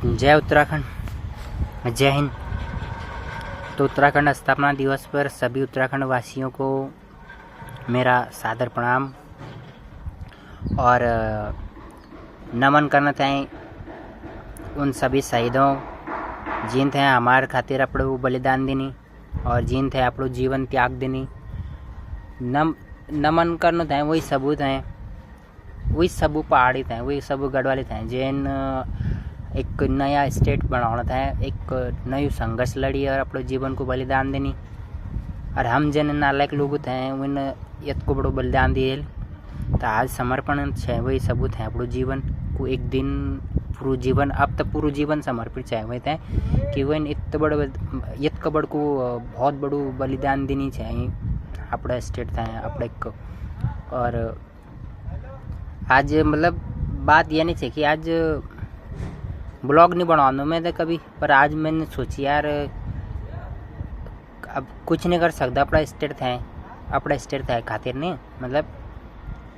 जय उत्तराखंड, जय हिंद। तो उत्तराखंड स्थापना दिवस पर सभी उत्तराखंड वासियों को मेरा सादर प्रणाम और नमन करना चाहें उन सभी शहीदों जिन थे हमारे खातिर अपड़ो बलिदान देनी और जिन थे अपड़ो जीवन त्याग देनी। नमन करना चाहें वही सबूत हैं, वही सबू पहाड़ी थे, वही सबू गढ़वाली थे जिन एक नया स्टेट बनाना था, एक नई संघर्ष लड़ी और अपने जीवन को बलिदान देनी। और हम जन नालायक लोग थे उन यत को बड़ो बलिदान दिए तो आज समर्पण है वही सबूत है अपनो जीवन को एक दिन पूरा जीवन अब तक पूरा जीवन समर्पित चाहे हुए थे कि वह इत बड़ यत का बड़ को बहुत बड़ो बलिदान देनी चाहिए अपना स्टेट था अपने को। और आज मतलब बात ये नहीं है कि आज ब्लॉग नहीं बनाना मैं तो कभी, पर आज मैंने सोची यार अब कुछ नहीं कर सकता अपना स्टेट था खातिर नहीं, मतलब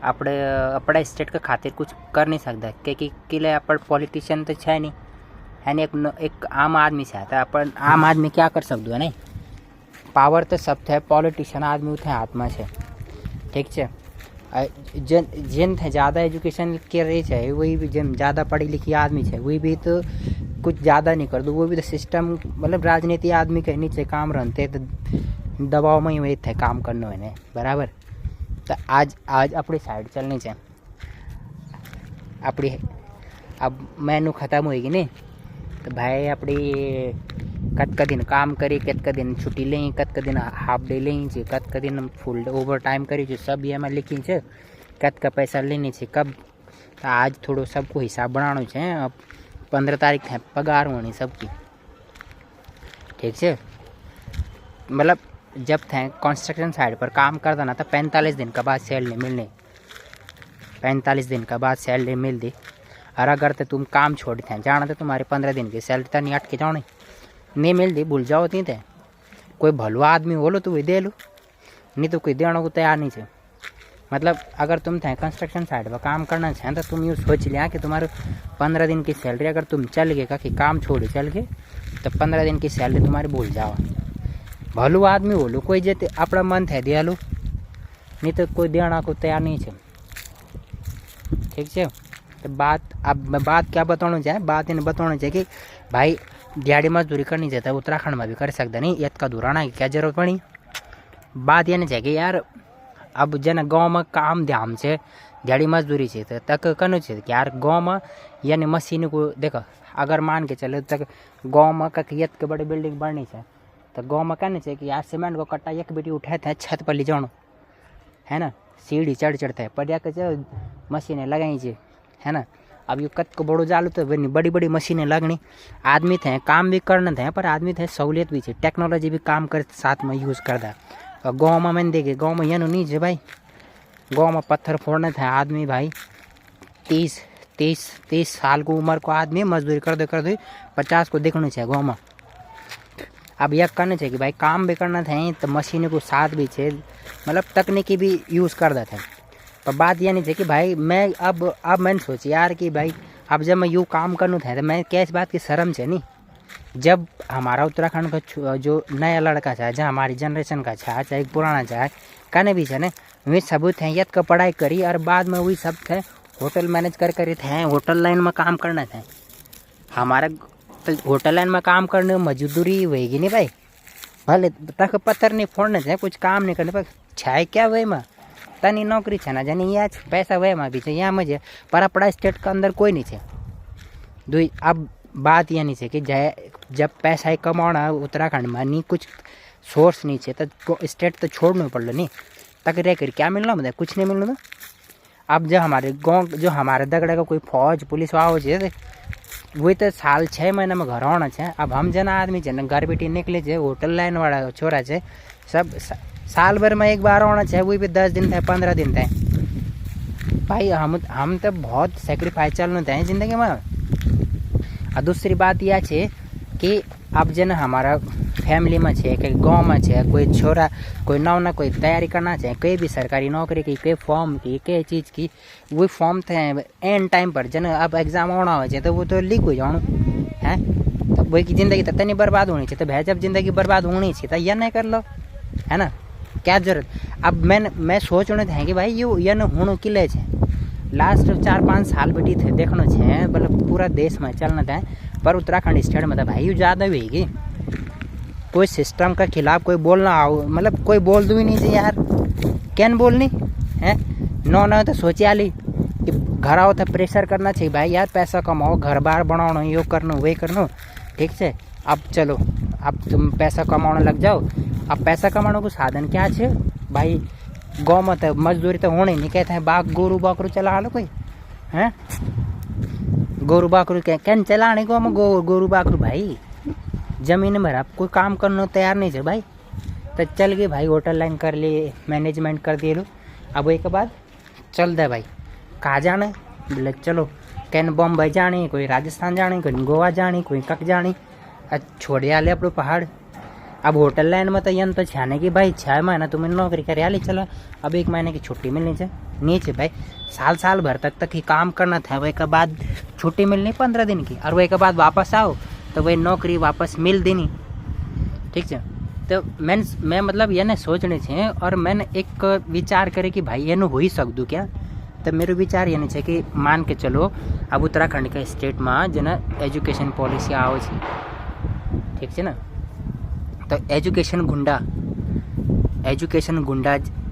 अपना स्टेट का खातिर कुछ कर नहीं सकता क्योंकि किले अपन पॉलिटिशियन तो है नहीं है नहीं, एक आम आदमी से आता अपन आम आदमी क्या कर सकते है नहीं। पावर तो सब थे, पॉलिटिशियन आदमी थे हाथ में से, ठीक है। जिन थे ज़्यादा एजुकेशन के रही है वही भी जिन ज़्यादा पढ़ी लिखी आदमी है वही भी तो कुछ ज़्यादा नहीं कर दो, वो भी तो सिस्टम मतलब राजनीति आदमी के नीचे काम रहते तो दबाव में ही वही थे काम करने वाले बराबर। तो आज अपनी साइड चलनी चाहिए अपनी। अब मैनू ख़त्म होएगी नहीं तो भाई अपनी कत का दिन काम करी, कत का दिन छुट्टी लें, कत का दिन हाफ डे लें, कत का दिन फुल ओवर टाइम करी जो सब ये मैं लिखी है, कत का पैसा लेनी है कब। तो आज थोड़ो सबको हिसाब बनाना है। अब 15 तारीख है पगार होनी सबकी, ठीक है। मतलब जब थे कंस्ट्रक्शन साइड पर काम करता ना तो 45 दिन के बाद सैलरी मिलने, 45 दिन के बाद सैलरी मिल दी। और अगर तो तुम काम छोड़ थे जाना तो तुम्हारे 15 दिन की सैलरी तो नहीं अटके जाओ नहीं मिल दी, भूल जाओ ती थे। कोई भलो आदमी हो लो तो वही दे लो, नहीं तो कोई देने को तैयार नहीं है। मतलब अगर तुम थे कंस्ट्रक्शन साइड पर काम करना चाहें तो तुम यूँ सोच लिया कि तुम्हारे 15 दिन की सैलरी अगर तुम चल गए का कि काम छोड़े चल गए तो 15 दिन की सैलरी तुम्हारी भूल जाओ। भलो आदमी हो लो कोई जे अपना मन थे दे लो, नहीं तो कोई देना को तैयार नहीं है, ठीक है। तो बात क्या बताना चाहे, बात इन्हें बताना चाहिए कि भाई दिहाड़ी मजदूरी करनी चाहिए उत्तराखंड में भी कर सकता नहीं, यत का दुराना की क्या जरूरत पड़ी। बात ये नहीं चाहिए कि यार अब जन गाँव में काम ध्यान से दिहाड़ी मजदूरी से तक करना चाहिए कि यार गाँव में यानी मशीन को देखो अगर मान के चले तक गाँव में यत के बड़ी बिल्डिंग बढ़नी चाहिए तो गाँव में कहना चाहिए कि यार सीमेंट को कट्टा एक बेटी उठाए थे छत पर ले जाओ है ना, सीढ़ी चढ़ते है पर या मशीनें लगाई चाहिए है ना। अब ये कत को बड़ो जालू तो बड़ी बड़ी मशीनें लगनी, आदमी थे काम भी करने थे पर आदमी थे सहूलियत भी है, टेक्नोलॉजी भी काम कर साथ में यूज़ करता। और गाँव में मैंने देखे गाँव में यह नहीं है भाई, गाँव में पत्थर फोड़ने थे आदमी भाई 30 साल को उम्र को आदमी मजदूरी कर दे 50 को देखना चाहिए गाँव में। अब यह करना चाहिए कि भाई काम भी करना था तो मशीनों को साथ भी है, मतलब तकनीकी भी यूज़ कर देते हैं। पर बात यह नहीं थी कि भाई मैं अब मैंने सोची यार कि भाई अब जब मैं यूँ काम करना था तो मैं क्या इस बात की शर्म से नहीं, जब हमारा उत्तराखंड का जो नया लड़का चाहे जहाँ हमारी जनरेशन का चाहे पुराना चाहे कहने भी चाहे वे सबूत हैं यत का पढ़ाई करी और बाद में वही सब थे होटल मैनेज कर थे, होटल लाइन में काम करना था हमारा। तो होटल लाइन में काम करने में मजदूरी होएगी नहीं भाई, भले तक पत्थर नहीं फोड़ने थे कुछ काम नहीं करने पर छाए क्या वही में तनी नौकरी है ना जानी यहाँ पैसा वह में भी है यहाँ मुझे पर अपना स्टेट के अंदर कोई नहीं है। दुई अब बात यह नहीं है कि जब पैसा ही कमाना उत्तराखंड में नहीं कुछ सोर्स नहीं है तो स्टेट तो छोड़ना पड़ लो नहीं तक रह कर क्या मिलना मतलब कुछ नहीं मिलना। अब जब हमारे गाँव जो हमारे दगड़े का कोई फौज पुलिस वाह है वही तो साल 6 महीना में घर आना है। अब हम जना आदमी है घर बेटी निकले है होटल लाइन वाला छोरा है सब साल भर में एक बार आना चाहिए, वही भी 10 दिन थे 15 दिन थे भाई। हम तो बहुत सेक्रीफाइस चलना थे जिंदगी में। और दूसरी बात यह है कि अब जन हमारा फैमिली में है कि गाँव में है कोई छोरा कोई ना कोई तैयारी करना चाहिए कोई भी सरकारी नौकरी की कोई फॉर्म की कई चीज़ की, वही फॉर्म थे एंड टाइम पर जन अब एग्ज़ाम आना हो तो वो तो लीक हो जाओ हैं तो वही की ज़िंदगी तो तनी बर्बाद होनी चाहिए। तो भैया जब ज़िंदगी बर्बाद होनी चाहिए तो यह नहीं कर लो, है ना, क्या जरूरत। अब मैं सोच रहे थे कि भाई ये न होनो किले है लास्ट 4-5 साल बेटी थे देखना छे मतलब पूरा देश में चलना था, पर उत्तराखंड स्टेट में था भाई ये ज़्यादा हुई कोई सिस्टम का खिलाफ कोई बोलना आओ मतलब कोई बोल दो ही नहीं चाहिए यार, क्या बोलनी है। न तो सोचे आली कि घर आओ तो प्रेशर करना चाहिए भाई यार पैसा कमाओ घर बार बनाओ यो करनो वे करनो, ठीक है। अब चलो अब तुम पैसा कमाने लग जाओ। अब पैसा कमाने को साधन क्या है भाई, गाँव में तो मजदूरी तो होने नहीं कहते हैं, बाग गोरू बाकरू चला लो कोई हैं, गोरू बाकरू क्या चलाने गाँव में गोरू बाकरू भाई जमीन में आप कोई काम करने तैयार नहीं है भाई। तो चल गए भाई होटल लाइन कर लिए मैनेजमेंट कर दिए लो। अब एक के बाद चल दे भाई कहाँ जाना है, बोले चलो कैन बम्बई जानी, कोई राजस्थान जानी, कोई गोवा जानी, कोई कक जानी, छोड़ आले अपने पहाड़। अब होटल लाइन में तो यन तो छाने की भाई 6 महीना तुम्हें नौकरी कर आली चलो, अब 1 महीने की छुट्टी मिलनी चाहिए नीचे भाई, साल भर तक ही काम करना था, वही के बाद छुट्टी मिलनी 15 दिन की, और वही के बाद वापस आओ तो वही नौकरी वापस मिल देनी, ठीक है। तो मैं मतलब ये सोचने छे और मैंने एक विचार करे कि भाई ये हो ही सकूँ क्या। तो मेरे विचार ये है कि मान के चलो अब उत्तराखंड के स्टेट में जो ना एजुकेशन पॉलिसी आओ छे, ठीक है ना। तो एजुकेशन गुंडा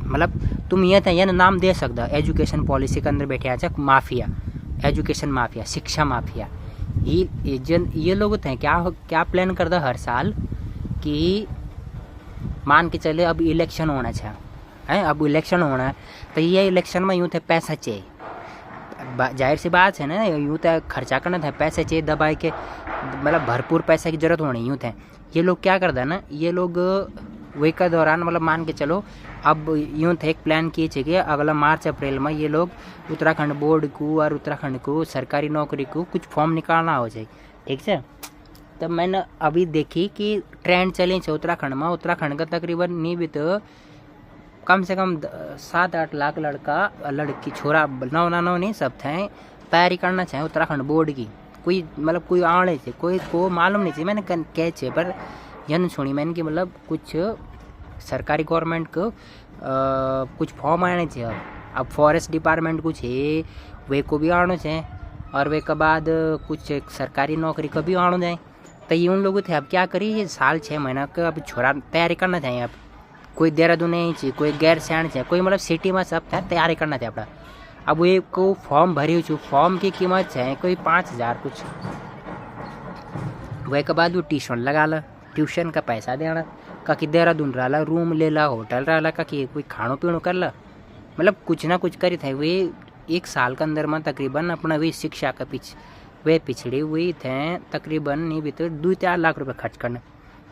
मतलब तुम ये नाम दे सकता एजुकेशन पॉलिसी के अंदर बैठे आज माफिया, एजुकेशन माफिया, शिक्षा माफिया। ये लोग थे क्या प्लान करता हर साल कि मान के चले अब इलेक्शन होना है, अब इलेक्शन होना है तो ये इलेक्शन में यूँ थे पैसा चाहिए, जाहिर सी बात है ना, यूँ तो खर्चा करना था, पैसे चाहिए दबाई के मतलब भरपूर पैसे की जरूरत होनी यूँ थे। ये लोग क्या करता है ना, ये लोग वही का दौरान मतलब मान के चलो अब यूँ थे एक प्लान किए थे कि अगला मार्च अप्रैल में ये लोग उत्तराखंड बोर्ड को और उत्तराखंड को सरकारी नौकरी को कुछ फॉर्म निकालना हो जाए, ठीक है। तब मैंने अभी देखी कि ट्रेंड चली है उत्तराखंड में, उत्तराखंड का तकरीबन नहीं भी तो कम से कम 7-8 लाख लड़की छोरा नौ नहीं सब थे तैयारी करना चाहिए उत्तराखंड बोर्ड की। कोई मतलब कोई आने से कोई को मालूम नहीं चाहिए, मैंने कह छे पर यह सुनी मैंने कि मतलब कुछ सरकारी गवर्नमेंट को कुछ फॉर्म आने चाहिए। अब फॉरेस्ट डिपार्टमेंट कुछ है वे को भी आना चाहिए और वे के बाद कुछ सरकारी नौकरी को भी आना जाए। तो ये उन लोगों थे अब क्या करी ये साल 6 महीना का अब छोरा तैयारी करना चाहिए। अब कोई देहरादून नहीं चाहिए, कोई गैर सैन चाहिए, कोई मतलब सिटी में सब था तैयारी करना चाहिए अपना। अब वो को फॉर्म भरी हुई फॉर्म की कीमत है कोई 5000 कुछ, वही के बाद वो ट्यूशन लगा ला, ट्यूशन का पैसा देना कहीं देहरादून रहा रूम ले ला, होटल रहा कहीं कोई खानो पीनो कर ला, मतलब कुछ ना कुछ करी थे। वे 1 साल के अंदर में तकरीबन अपना वही शिक्षा का वे पिछड़ी हुई थे तकरीबन नहीं भी तो 2-4 लाख रुपए खर्च करने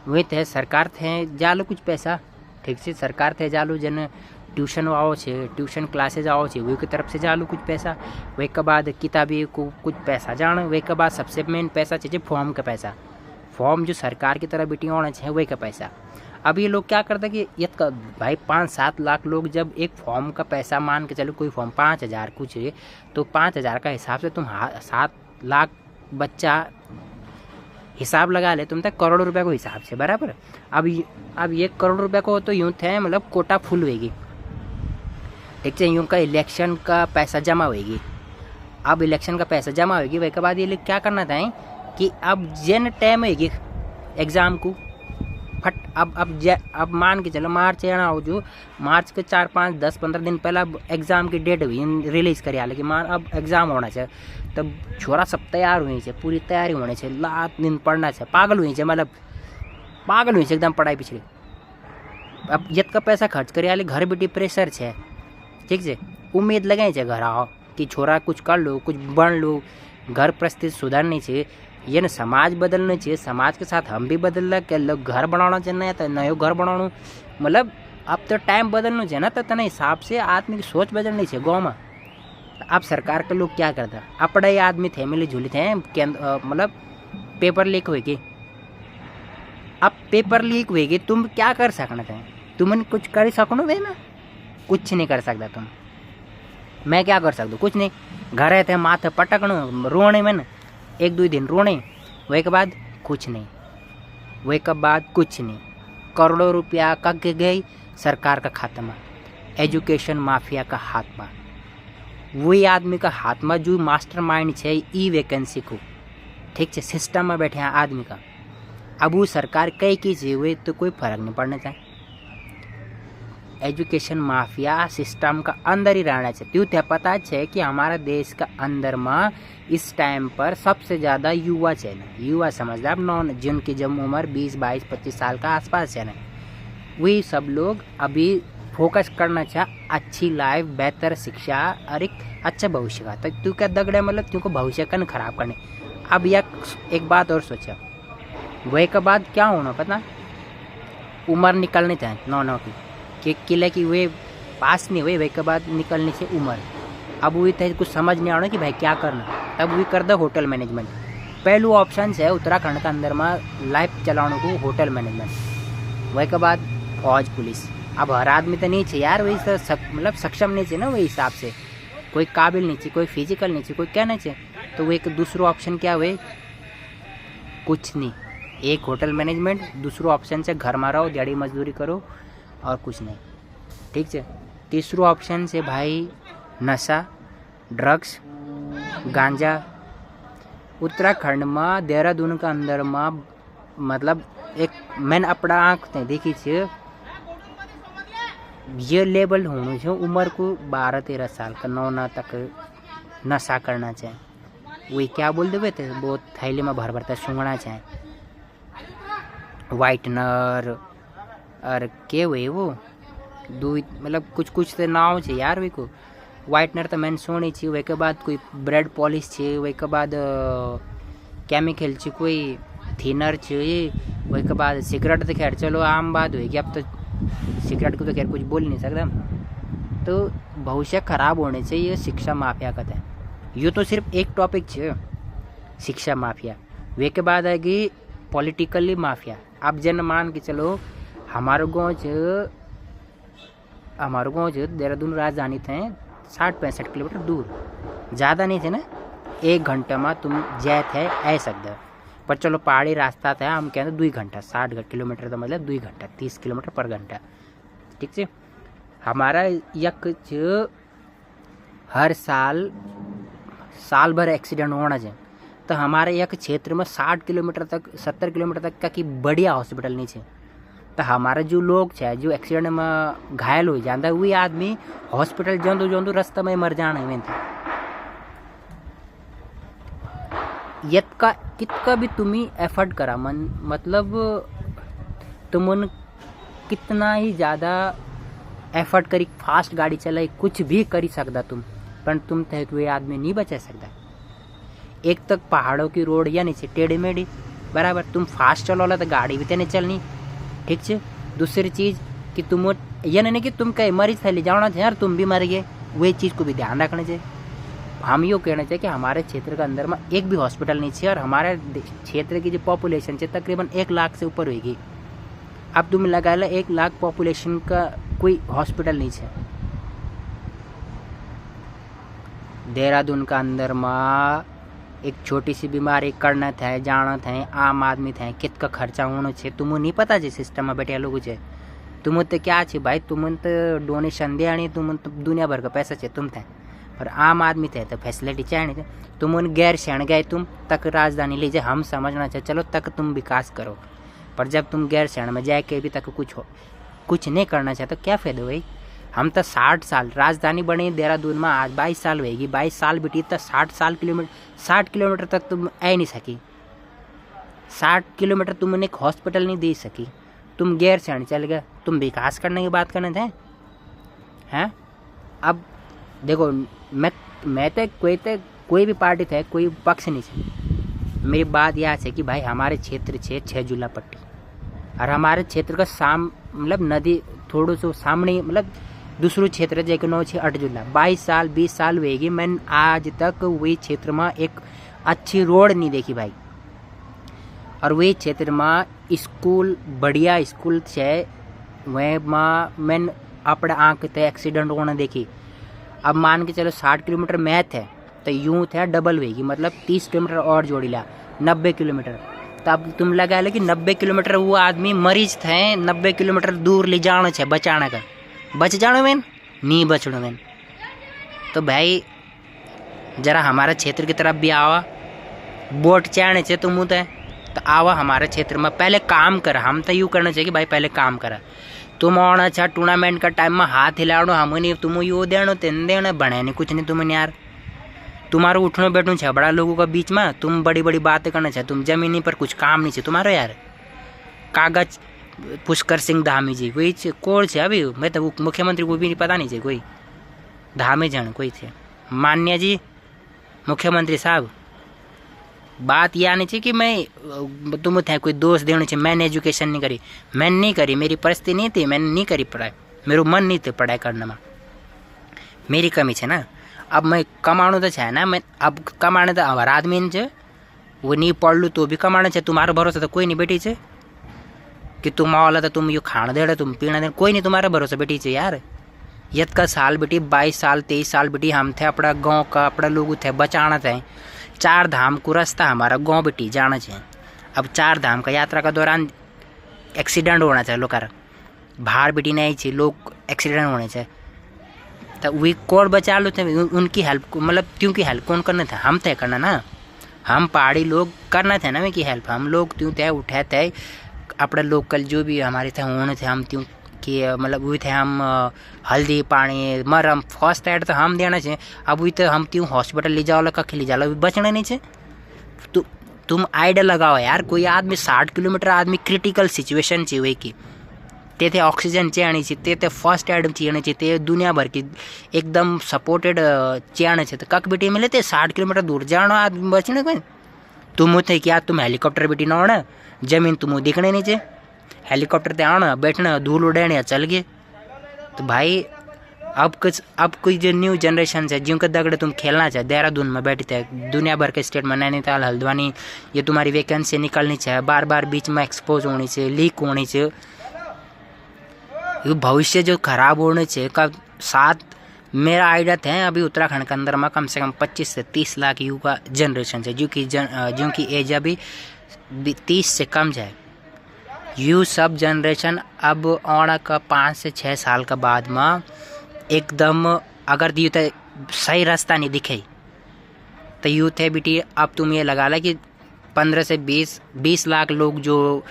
वही थे। सरकार थे जालो कुछ पैसा, ठीक से सरकार थे जालू जन ट्यूशन आओ छे, ट्यूशन क्लासेज आओ छे वही की तरफ से जालू कुछ पैसा, वही के बाद किताबी को कुछ पैसा जान, वही के बाद सबसे मेन पैसा चाहिए फॉर्म का पैसा, फॉर्म जो सरकार की तरफ बेटी आना चाहिए वही का पैसा। अब ये लोग क्या करते कि ये भाई 5-7 लाख लोग जब एक फॉर्म का पैसा मान के चलो कोई फॉर्म 5000 कुछ है तो 5000 का हिसाब से तुम 7 लाख बच्चा हिसाब लगा ले तुम तक करोड़ रुपए को हिसाब से बराबर। अब 1 करोड़ रुपए को तो यूँ थे मतलब कोटा फुल होगी, ठीक है। यूँ का इलेक्शन का पैसा जमा होगी, अब इलेक्शन का पैसा जमा होगी वही के बाद ये लोग क्या करना था कि अब जन टाइम होगी एग्ज़ाम को फट अब मान के चलो मार्च या ना हो जो मार्च के 4-5-10-15 दिन पहले अब एग्ज़ाम की डेट हुई रिलीज़ करी हाल कि मान अब एग्ज़ाम होना चाहिए, तब छोरा सब तैयार हुई है, पूरी तैयारी होनी चाहिए, रात दिन पढ़ना चाहिए, पागल हुई है मतलब पागल हुई है एकदम पढ़ाई पिछड़ी। अब यद का पैसा खर्च करे हाल घर बेटी प्रेशर है, ठीक है, उम्मीद लगाई है घर आओ कि छोरा कुछ कर लो कुछ बन लो, घर परिस्थिति सुधरनी चाहिए, ये न समाज बदलना चाहिए, समाज के साथ हम भी बदल के लोग घर बनाना चाहिए तो नयो घर बनाना मतलब अब तो टाइम बदलना चाहिए ना, तो तना हिसाब से आदमी की सोच बदलनी चाहिए गाँव में। अब सरकार के लोग क्या करता अपना ही आदमी थे मिले जुले थे मतलब पेपर लीक होगी, अब पेपर लीक होगी तुम क्या कर सकना था, तुमने कुछ कर सको वे ना कुछ नहीं कर सकता तुम, मैं क्या कर सकता कुछ नहीं, घर थे माथे पटकनो रोने में न 1-2 दिन रोने वही के बाद कुछ नहीं, वही के बाद कुछ नहीं, करोड़ों रुपया का गई सरकार का खात्मा, एजुकेशन माफिया का हाथमा, वही आदमी का हाथमा जो मास्टर माइंड है ई वैकेंसी को, ठीक है, सिस्टम में बैठे हैं आदमी का। अब वो सरकार कई की हुए तो कोई फर्क नहीं पड़ना चाहिए, एजुकेशन माफिया सिस्टम का अंदर ही रहना चाहिए। क्यों क्या पता है कि हमारा देश का अंदर में इस टाइम पर सबसे ज़्यादा युवा है ना, युवा समझ आप नॉन जिनकी जब उम्र 20, 22, 25 साल का आसपास है ना, वही सब लोग अभी फोकस करना चाह अच्छी लाइफ, बेहतर शिक्षा और एक अच्छा भविष्य का। तो तू क्या दगड़े मतलब तुमको भविष्य का न खराब करने। अब एक बात और सोचा, वही के बाद क्या होना पता, उम्र निकलनी चाहिए 9 की किले की वे पास नहीं हुए, वही के बाद निकलने से उम्र। अब वही थे कुछ समझ नहीं आना कि भाई क्या करना, तब वही कर दो होटल मैनेजमेंट। पहलू ऑप्शन है उत्तराखंड के अंदर में लाइफ चलाने को होटल मैनेजमेंट, वही के बाद फौज पुलिस। अब हर आदमी तो नहीं चाहिए यार, वही मतलब सक्षम नहीं चाहिए ना, वही हिसाब से कोई काबिल नहीं चाहिए, कोई फिजिकल नहीं चाहिए, कोई क्या नहीं चाहिए। तो वो एक दूसरा ऑप्शन क्या हुए, कुछ नहीं, एक होटल मैनेजमेंट, दूसरा ऑप्शन से घर में रहो, दिहाड़ी मजदूरी करो और कुछ नहीं, ठीक है। तीसरा ऑप्शन से भाई नशा, ड्रग्स, गांजा। उत्तराखंड में देहरादून का अंदर में मतलब एक मैंने अपना आँख से देखी थी, ये लेवल होना चाहिए उम्र को 12-13 साल का 9 तक नशा करना चाहिए। वही क्या बोल देवे थे, वो थैली में भर भरता सूंघना चाहिए, वाइटनर और के हुए वो दो मतलब कुछ तो नाव है यार, वे को वाइटनर तो मैंने सोनी थी। वही के बाद कोई ब्रेड पॉलिश छे, वही के बाद केमिकल छे, कोई थिनर छे, वही के बाद सिगरेट तो खैर चलो आम बात हुई कि अब तो सिगरेट को तो खैर कुछ बोल नहीं सकता। तो भविष्य खराब होने से ये शिक्षा माफिया का है। ये तो सिर्फ एक टॉपिक है शिक्षा माफिया, वे के बाद आएगी पॉलिटिकली माफिया। आप जन मान के चलो हमारे गाँव देहरादून राजधानी थे 60-65 किलोमीटर दूर, ज़्यादा नहीं थे ना, 1 घंटा में तुम जय थे ऐ सकते। पर चलो पहाड़ी रास्ता था, हम कहते 2 घंटा, 60 किलोमीटर का मतलब 2 घंटा, 30 किलोमीटर पर घंटा, ठीक है। हमारा यक हर साल भर एक्सीडेंट होना चाहिए। तो हमारे यक क्षेत्र में 60 किलोमीटर तक, 70 किलोमीटर तक का कि बढ़िया हॉस्पिटल नहीं है। तो हमारे जो लोग है जो एक्सीडेंट में घायल हो जाता है, वही आदमी हॉस्पिटल जो रास्ते में मर जाना है। यत्का कितना भी तुम्हें एफर्ट करा मतलब तुमन कितना ही ज़्यादा एफर्ट करी, फास्ट गाड़ी चलाई, कुछ भी करी सकता तुम, पर तुम तक वे आदमी नहीं बचा सकता। एक तक पहाड़ों की रोड या नीचे टेढ़ी मेढ़ी बराबर, तुम फास्ट चलोला तो गाड़ी भी तो नहीं चलनी, ठीक है। दूसरी चीज़ कि तुम यह नहीं कि तुम कहीं मरीज थैली जाना चाहिए यार तुम भी मर गए, वही चीज़ को भी ध्यान रखना चाहिए। हम यो कहना चाहिए कि हमारे क्षेत्र के अंदर में एक भी हॉस्पिटल नहीं है, और हमारे क्षेत्र की जो पॉपुलेशन है तकरीबन 1 लाख से ऊपर होगी। अब तुम लगा लो 1 लाख पॉपुलेशन का कोई हॉस्पिटल नहीं है। देहरादून का अंदर में एक छोटी सी बीमारी करना था, जाना था, आम आदमी था, कितना खर्चा होना चाहिए तुम्हें नहीं पता जे सिस्टम में बैठे लोग है। तुम तो क्या छे भाई, तुम तो डोनेशन दे, तुम तो दुनिया भर का पैसा चाहिए तुम थे, पर आम आदमी थे तो फैसिलिटी चाहिए थे। तुम उन गैर शरण गए, तुम तक राजधानी लीजिए, हम समझना चाहिए चलो तक तुम विकास करो, पर जब तुम गैर शरण में जाए के भी तक कुछ नहीं करना चाहते तो क्या फ़ायदा भाई। हम तो 60 साल राजधानी बनी देहरादून में, आज 22 साल होगी, 22 साल बिटी तो 60 किलोमीटर तक तुम आ नहीं सकी, 60 किलोमीटर तुमने एक हॉस्पिटल नहीं दे सकी, तुम गैर शरण चल गए, तुम विकास करने की बात करने थे हैं। अब देखो मैं तो कोई भी पार्टी थे, कोई पक्ष नहीं है। मेरी बात यह है कि भाई हमारे क्षेत्र है 6 जुला पट्टी, और हमारे क्षेत्र का मतलब नदी थोड़ा सा सामने मतलब दूसरो क्षेत्र है जैसे 9-6-8 जुला। 22 साल 20 साल हुएगी, मैंने आज तक वही क्षेत्र में एक अच्छी रोड नहीं देखी भाई, और वही क्षेत्र में स्कूल बढ़िया स्कूल है, वह मैंने अपने आँख से एक्सीडेंट होना देखी। अब मान के चलो 60 किलोमीटर मैथ है, तो यूँ थे डबल होगी, मतलब 30 किलोमीटर और जोड़ी ला 90 किलोमीटर। तो अब तुम लगा लो कि 90 किलोमीटर वो आदमी मरीज थे, 90 किलोमीटर दूर ले जाना है बचाने का, बच जानो मैन नहीं बचनो मैन। तो भाई जरा हमारा क्षेत्र की तरफ भी आवा, वोट चाहने से तुम तो आवा हमारे क्षेत्र में, पहले काम कर। हम तो यूँ करना चाहिए कि भाई पहले काम करा। तुम आना अच्छा टूर्नामेंट का टाइम में हाथ हिलाड़ो, हम नहीं तुम यो देनो तेन देना बने नहीं कुछ नहीं तुमने यार। तुम्हारा उठनो बैठनो है बड़ा लोगों का बीच में, तुम बड़ी बड़ी बातें करना चाहे, तुम जमीनी पर कुछ काम नहीं है तुम्हारा यार। कागज पुष्कर सिंह धामी जी वही कौन है अभी, मैं तो मुख्यमंत्री को भी पता नहीं है कोई, धामी जन कोई थे। मान्य जी मुख्यमंत्री साहब, बात यह नहीं चाहिए कि मैं तुम थे कोई दोष देने चाहिए, मैंने एजुकेशन नहीं करी, मैंने नहीं करी, मेरी परिस्थिति नहीं थी, मैंने नहीं करी पढ़ाई, मेरा मन नहीं थे पढ़ाई करने में, मेरी कमी है ना। अब मैं कमाणु तो है ना, मैं अब कमाने तो हमारा आदमी है, वो नहीं पढ़ लूँ तो भी कमाना चाहिए। तुम्हारा भरोसा तो कोई नहीं बेटी है कि तुम वाला तो तुम यो खाना दे रहे तुम पीना दे, कोई नहीं तुम्हारा भरोसा बेटी है यार। यद का साल बेटी 22 साल 23 साल बेटी हम थे, अपना गांव का अपना लोग थे बचाना थे। 4 धाम को रास्ता हमारा गांव बेटी जाना चाहिए। अब 4 धाम का यात्रा का दौरान एक्सीडेंट होना चाहिए, लोग बाहर बेटी नहीं चाहिए, लोग एक्सीडेंट होने चाहिए। तो वही कौन बचा लो थे उनकी हेल्प, मतलब क्योंकि हेल्प कौन करना था, हम तय करना ना, हम पहाड़ी लोग करना था ना उनकी हेल्प। हम लोग त्यों तय उठे थे अपने लोकल जो भी हमारे थे होने थे, हम त्यों कि मतलब वही थे हम हल्दी पानी मरम फर्स्ट एड तो हम देना चाहिए। अब वही तो हम त्यों हॉस्पिटल ले जाओ कख ले जाओ बचना नहीं चाहिए। तुम आइडिया लगाओ यार, कोई आदमी 60 किलोमीटर आदमी क्रिटिकल सिचुएशन चाहिए वही की, ते ऑक्सीजन चाहिए चाहिए, ते फर्स्ट एड चाहिए चाहिए, दुनिया भर की एकदम सपोर्टेड चाहिए चाहिए। तो कख बेटी मिले थे 60 किलोमीटर दूर जाना आदमी बचने कोई। तुम थे क्या तुम हेलीकॉप्टर बेटी ना होना, जमीन तुम दिखने नहीं चाहिए, हेलीकॉप्टर ते आना बैठना धूल उड़ाने चल गए। तो भाई अब कोई जो न्यू जनरेशन है जिनके दगड़े तुम खेलना चाहे, देहरादून में बैठे थे दुनिया भर के स्टेट में, नैनीताल हल्द्वानी, ये तुम्हारी वैकेंसी निकलनी चाहिए, बार बार बीच में एक्सपोज होनी चाहिए, लीक होनी चाहिए। ये भविष्य जो खराब होने चाहिए का साथ मेरा आइडिया है। अभी उत्तराखंड के अंदर में कम से कम 25 से 30 लाख युवा जनरेशन है जो कि एज अभी 30 से कम जाए। यू सब जनरेशन अब आने का 5 से 6 साल के बाद में एकदम अगर यू तो सही रास्ता नहीं दिखे तो यू थे बेटी। अब तुम ये लगा ला कि 15 से 20 लाख लोग जो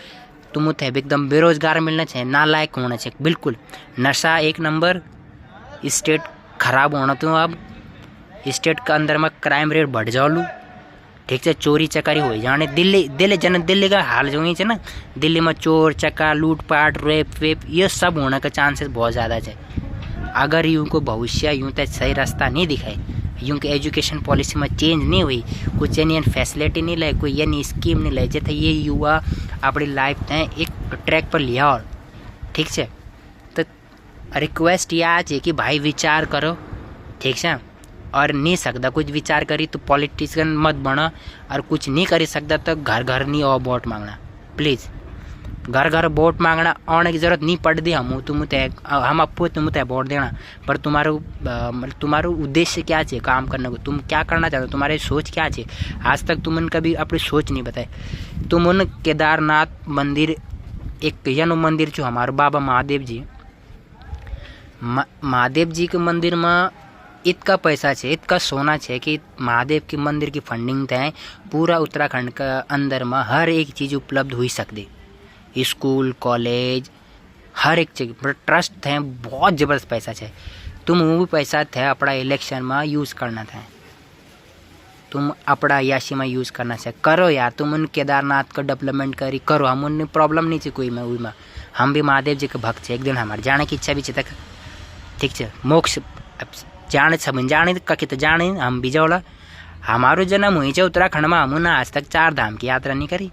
तुम थे एकदम बेरोजगार मिलना चाहिए, नालायक होना चाहिए बिल्कुल। नशा 1 नंबर, स्टेट खराब होना। तो अब स्टेट के अंदर में क्राइम रेट बढ़ जाओ लू, ठीक है, चोरी चकारी हो जाने। दिल्ली का हाल जो ही है ना, दिल्ली में चोर चक्का लूटपाट रेप वेप ये सब होने का चांसेस बहुत ज़्यादा है। अगर यूँ को भविष्य यूँ तक सही रास्ता नहीं दिखाए, यूँ की एजुकेशन पॉलिसी में चेंज नहीं हुई, कुछ यानी फैसिलिटी नहीं लाए, कोई यानी स्कीम नहीं लाए, जैसे ये युवा अपनी लाइफ ने एक ट्रैक पर लिया और ठीक है। तो रिक्वेस्ट यह है कि भाई विचार करो, ठीक है, और नहीं सकता कुछ विचार करी तो पॉलिटिशियन मत बनो, और कुछ नहीं कर सकता तो घर घर नहीं और वोट मांगना प्लीज़। घर घर वोट मांगना आने की ज़रूरत नहीं पड़ती। हम आपको तुम वोट देना, पर तुम्हारा उद्देश्य क्या चाहिए काम करने को, तुम क्या करना चाहते हो, तुम्हारी सोच क्या चाहिए। आज तक तुमने कभी अपनी सोच नहीं बताई। तुमने केदारनाथ मंदिर एक यनु मंदिर जो हमारे बाबा महादेव जी के मंदिर में इतना पैसा है, इतना सोना है कि महादेव के मंदिर की फंडिंग तय पूरा उत्तराखंड का अंदर में हर एक चीज़ उपलब्ध हो सकती, स्कूल कॉलेज हर एक चीज़ ट्रस्ट थे, बहुत ज़बरदस्त पैसा है। तुम वो भी पैसा थे अपना इलेक्शन में यूज़ करना था, तुम अपना याशी में यूज़ करना चाहिए, करो यार। तुम उन केदारनाथ का डेवलपमेंट करो, हम उन प्रॉब्लम नहीं चाहिए कोई में वही में। हम भी महादेव जी के भक्त है, एक दिन हमारे जाने की इच्छा भी है तक, ठीक है, मोक्ष जाने सब जाने कहीं तो जाने हम भी जाओला। हमारो जन्म हुई है उत्तराखंड में, हम ना आज तक 4 धाम की यात्रा नहीं करी।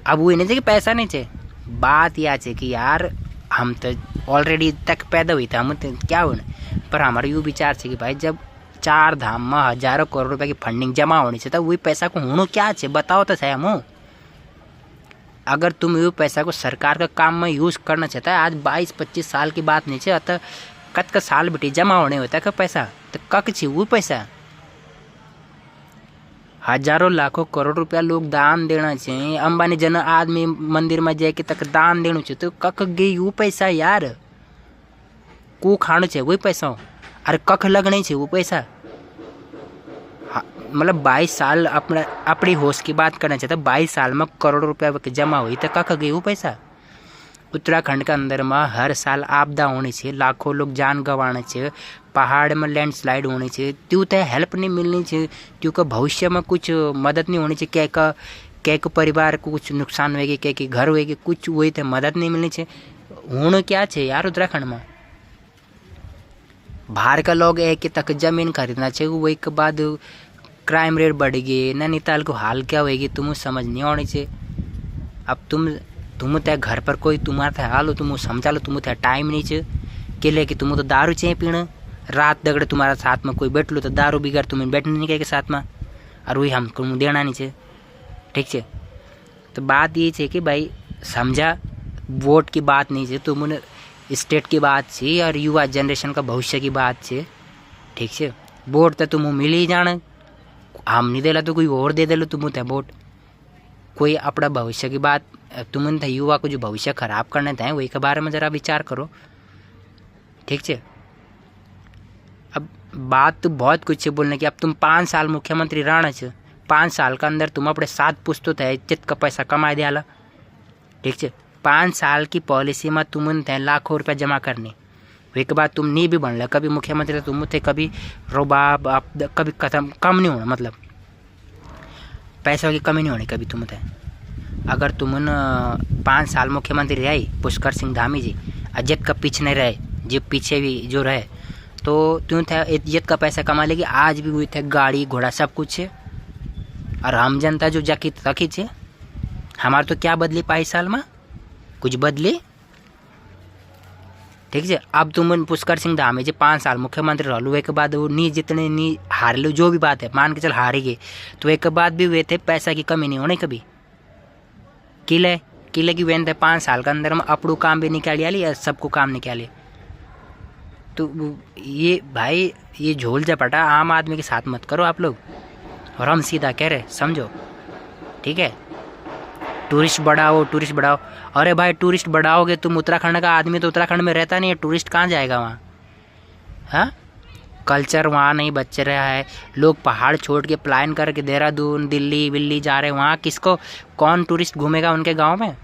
अब वो नहीं चाहिए कि पैसा नहीं चाहिए, बात यह है कि यार हम तो ऑलरेडी तक पैदा हुई था, हम तो क्या होना, पर हमारा यूँ विचार है कि भाई जब 4 धाम में हजारों करोड़ रुपए की फंडिंग जमा होनी चाहिए, तो वही पैसा को होना क्या है बताओ तो सही। हम अगर तुम ये पैसा को सरकार का काम में यूज़ करना चाहता है, आज 22-25 साल की बात नहीं चाहिए, तो कत का साल बेटी जमा होने होता है का पैसा, तो कक चाहिए वो पैसा हजारों लाखों करोड़ रुपया लोग दान देना चाहिए। अंबानी जन आदमी मंदिर में जाके तक दान देना चाहिए। तो कख गई वो पैसा यार, को खाना चाहिए वही पैसा हो, अरे कख लगना चाहिए वो पैसा। मतलब 22 साल अपनी होश की बात करना चाहिए। 22 साल में करोड़ रुपया जमा हुई तो कख गई वो पैसा। उत्तराखंड के अंदर में हर साल आपदा होनी चाहिए, लाखों लोग जान गंवाने चाहिए, पहाड़ में लैंडस्लाइड होनी चाहिए, त्यों तो हेल्प नहीं मिलनी चाहिए, क्योंकि भविष्य में कुछ मदद नहीं होनी चाहिए। क्या का परिवार को कुछ नुकसान होगी, क्या के घर होगी, कुछ वही तो मदद नहीं मिलनी चाहिए। होना क्या चाहिए यार उत्तराखंड में, बाहर का लोग एक तक जमीन खरीदना चाहिए, वही के बाद क्राइम रेट बढ़ गई, नैनीताल को हाल क्या होगी तुम्हें समझ नहीं आनी चाहिए। अब तुम ते घर पर कोई तुम्हारे हाल हो, तुम समझा लो, तुम ते टाइम नहीं चाहिए के लिए कि तुम तो दारू चाहिए पीना, रात दगड़े तुम्हारा साथ में कोई बैठ लो तो दारू बिगड़ तुम्हें बैठने नहीं के साथ में, और वही हमको देना नहीं चाहिए। ठीक है, तो बात ये है कि भाई समझा, वोट की बात नहीं है, तुमने स्टेट की बात थी और युवा जनरेशन का भविष्य की बात थी। ठीक है, वोट तो तुम मिल ही जाना, हम नहीं देला तो कोई और दे दे लो तुम ते वोट। कोई अपना भविष्य की बात, तुम युवा को जो भविष्य खराब करने थे वही के बारे में ज़रा विचार करो। ठीक है, अब बात तो बहुत कुछ है बोलने की। अब तुम 5 साल मुख्यमंत्री रहना छ, 5 साल के अंदर तुम अपने 7 पुस्तों थे इज्जत का पैसा कमा दिया। ठीक है, 5 साल की पॉलिसी में तुम थे लाखों रुपया जमा करने, एक बाद तुम नहीं भी बन कभी मुख्यमंत्री, तुम थे कभी रुबाब कभी खत्म कम नहीं होना, मतलब पैसों की कमी नहीं होनी कभी तुम थे। अगर तुम 5 साल मुख्यमंत्री रहे पुष्कर सिंह धामी जी, इज्जत का पीछे नहीं रहे, जो पीछे भी जो रहे, तो तुम थे इज्जत का पैसा कमा लेगी। आज भी हुई थे गाड़ी घोड़ा सब कुछ है, और हम जनता जो जाकी तकी है, हमारे तो क्या बदली 5 साल में, कुछ बदली। ठीक है, अब तुम पुष्कर सिंह धामी जी 5 साल मुख्यमंत्री रह लो, एक बाद वो नहीं जितने नहीं हार लो, जो भी बात है मान के चल हारी गए, तो एक बाद भी वे थे पैसा की कमी नहीं होनी कभी। किले की वेन थे 5 साल के अंदर में अपड़ू काम भी निकाल लिया, सबको काम निकाल लिया। तो ये भाई ये झोल झपटा आम आदमी के साथ मत करो आप लोग, और हम सीधा कह रहे समझो। ठीक है, टूरिस्ट बढ़ाओ। अरे भाई टूरिस्ट बढ़ाओगे तुम, उत्तराखंड का आदमी तो उत्तराखंड में रहता नहीं है, टूरिस्ट कहाँ जाएगा वहाँ? हाँ, कल्चर वहाँ नहीं बच रहा है, लोग पहाड़ छोड़ के प्लान करके देहरादून दिल्ली जा रहे हैं, वहाँ किसको कौन टूरिस्ट घूमेगा उनके गांव में?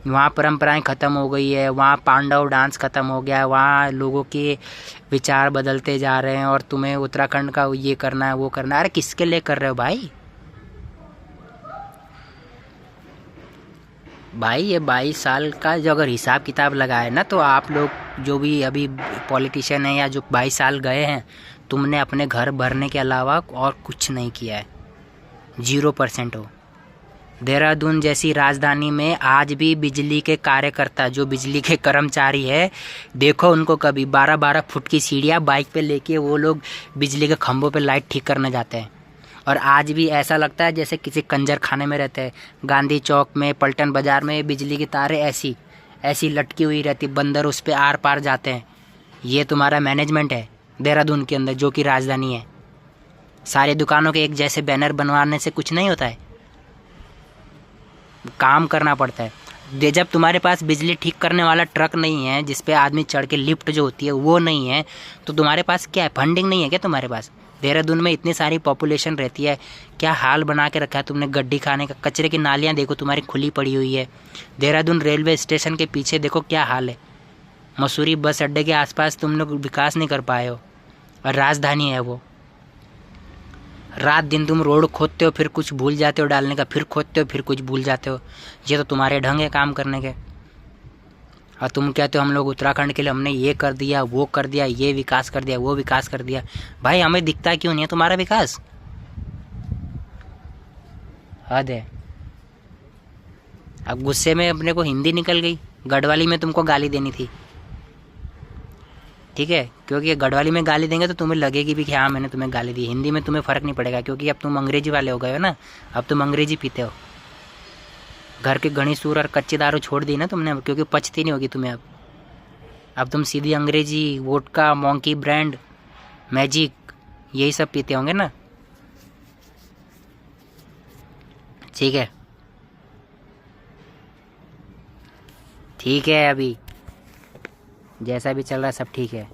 वहाँ परंपराएं ख़त्म हो गई है, वहाँ पांडव डांस ख़त्म हो गया है, वहाँ लोगों के विचार बदलते जा रहे हैं, और तुम्हें उत्तराखंड का ये करना है वो करना है। अरे किसके लिए कर रहे हो भाई? ये 22 साल का जो अगर हिसाब किताब लगाए ना, तो आप लोग जो भी अभी पॉलिटिशियन है या जो 22 साल गए हैं, तुमने अपने घर भरने के अलावा और कुछ नहीं किया है, 0% हो। देहरादून जैसी राजधानी में आज भी बिजली के कार्यकर्ता, जो बिजली के कर्मचारी है, देखो उनको कभी 12-12 फुट की सीढ़ियाँ बाइक पे लेके वो लोग बिजली के खंभों पे लाइट ठीक करने जाते हैं, और आज भी ऐसा लगता है जैसे किसी कंजर खाने में रहते हैं। गांधी चौक में, पलटन बाज़ार में बिजली की तारें ऐसी लटकी हुई रहती, बंदर उस पर आर पार जाते हैं। ये तुम्हारा मैनेजमेंट है देहरादून के अंदर, जो कि राजधानी है। सारी दुकानों के एक जैसे बैनर बनवाने से कुछ नहीं होता है, काम करना पड़ता है। जब तुम्हारे पास बिजली ठीक करने वाला ट्रक नहीं है, जिस पे आदमी चढ़ के लिफ्ट जो होती है वो नहीं है, तो तुम्हारे पास क्या है? फंडिंग नहीं है क्या तुम्हारे पास? देहरादून में इतनी सारी पॉपुलेशन रहती है, क्या हाल बना के रखा है तुमने गड्डी खाने का? कचरे की नालियाँ देखो तुम्हारी खुली पड़ी हुई है। देहरादून रेलवे स्टेशन के पीछे देखो क्या हाल है। मसूरी बस अड्डे के आसपास तुम लोग विकास नहीं कर पाए हो, और राजधानी है वो। रात दिन तुम रोड खोदते हो, फिर कुछ भूल जाते हो डालने का, फिर खोदते हो, फिर कुछ भूल जाते हो। ये तो तुम्हारे ढंग है काम करने के। और तुम कहते हो हम लोग उत्तराखंड के लिए हमने ये कर दिया, वो कर दिया, ये विकास कर दिया, वो विकास कर दिया। भाई हमें दिखता क्यों नहीं है तुम्हारा विकास? हद है। अब गुस्से में अपने को हिंदी निकल गई, गढ़वाली में तुमको गाली देनी थी। ठीक है, क्योंकि गढ़वाली में गाली देंगे तो तुम्हें लगेगी भी कि हाँ मैंने तुम्हें गाली दी। हिंदी में तुम्हें फ़र्क नहीं पड़ेगा, क्योंकि अब तुम अंग्रेजी वाले हो गए हो ना, अब तुम अंग्रेजी पीते हो। घर के घनी सूर और कच्ची दारू छोड़ दी ना तुमने, क्योंकि पचती नहीं होगी तुम्हें अब तुम सीधी अंग्रेजी वोडका, मॉन्की ब्रांड, मैजिक, यही सब पीते होंगे ना। ठीक है, ठीक है, अभी जैसा भी चल रहा है सब ठीक है।